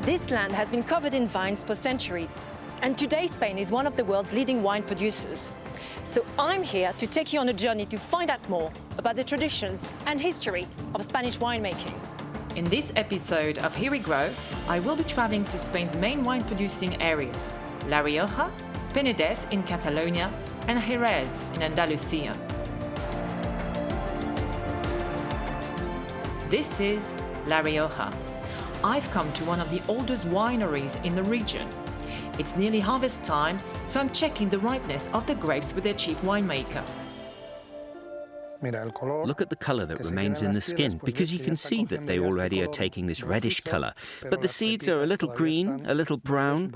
This land has been covered in vines for centuries, and today Spain is one of the world's leading wine producers. So I'm here to take you on a journey to find out more about the traditions and history of Spanish winemaking. In this episode of Here We Grow, I will be traveling to Spain's main wine-producing areas, La Rioja, Penedès in Catalonia, and Jerez in Andalusia. This is La Rioja. I've come to one of the oldest wineries in the region. It's nearly harvest time, so I'm checking the ripeness of the grapes with their chief winemaker. Look at the colour that remains in the skin, because you can see that they already are taking this reddish colour. But the seeds are a little green, a little brown.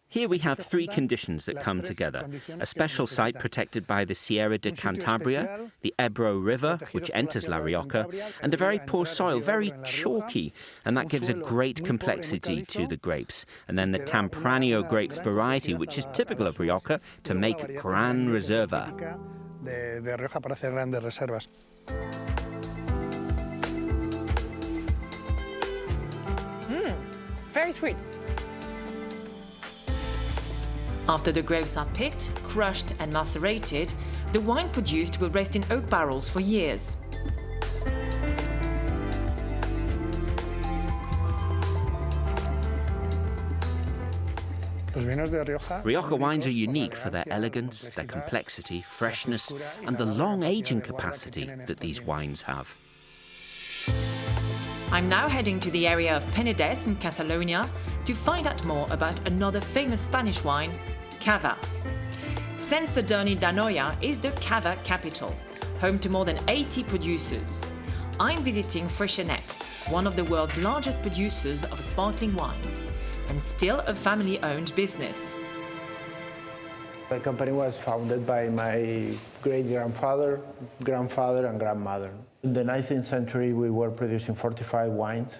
Here we have three conditions that come together. A special site protected by the Sierra de Cantabria, the Ebro River, which enters La Rioja, and a very poor soil, very chalky, and that gives a great complexity to the grapes. And then the Tempranillo grapes variety, which is typical of Rioja, to make Gran Reserva. Very sweet. After the grapes are picked, crushed and macerated, the wine produced will rest in oak barrels for years. Rioja wines are unique for their elegance, their complexity, freshness, and the long aging capacity that these wines have. I'm now heading to the area of Penedès in Catalonia to find out more about another famous Spanish wine, Cava. Sant Sadurní d'Anoia is the Cava capital, home to more than 80 producers. I'm visiting Freixenet, one of the world's largest producers of sparkling wines, and still a family-owned business. The company was founded by my great-grandfather, grandfather, and grandmother. In the 19th century, we were producing 45 wines.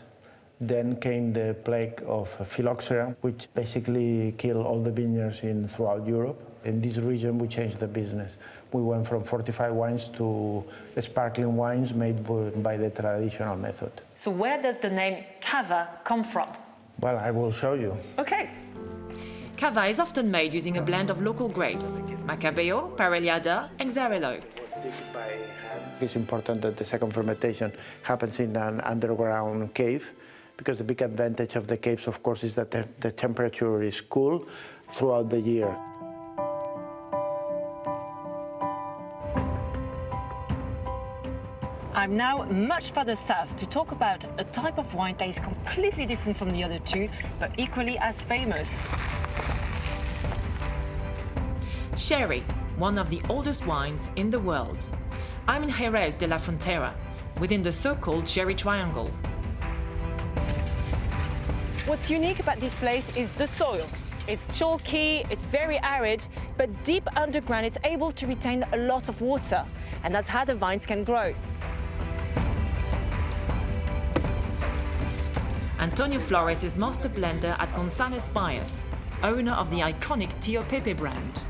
Then came the plague of phylloxera, which basically killed all the vineyards throughout Europe. In this region, we changed the business. We went from 45 wines to sparkling wines made by the traditional method. So where does the name Cava come from? Well, I will show you. Okay. Cava is often made using a blend of local grapes, Macabeo, Parellada, and Xarel·lo. It's important that the second fermentation happens in an underground cave, because the big advantage of the caves, of course, is that the temperature is cool throughout the year. I'm now much further south to talk about a type of wine that is completely different from the other two, but equally as famous. Sherry, one of the oldest wines in the world. I'm in Jerez De La Frontera, within the so-called Sherry Triangle. What's unique about this place is the soil. It's chalky, it's very arid, but deep underground it's able to retain a lot of water, and that's how the vines can grow. Antonio Flores is master blender at González Páez, owner of the iconic Tío Pepe brand.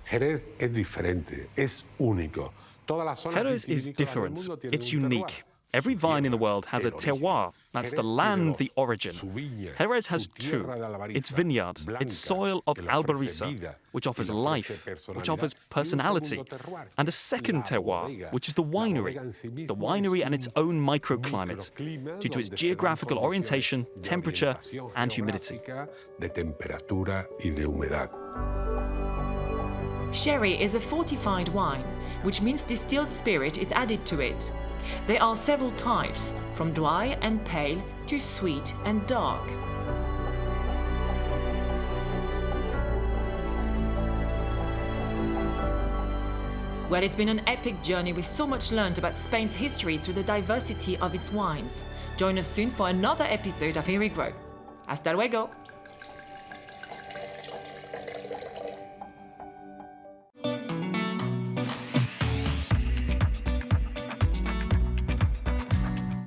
Jerez es diferente, es único. Jerez is different, it's unique. Every vine in the world has a terroir, that's the land, the origin. Jerez has two, its vineyard, its soil of Albariza, which offers life, which offers personality, and a second terroir, which is the winery and its own microclimate, due to its geographical orientation, temperature, and humidity. Sherry is a fortified wine, which means distilled spirit is added to it. There are several types, from dry and pale to sweet and dark. Well, it's been an epic journey with so much learned about Spain's history through the diversity of its wines. Join us soon for another episode of Here We Grow. Hasta luego!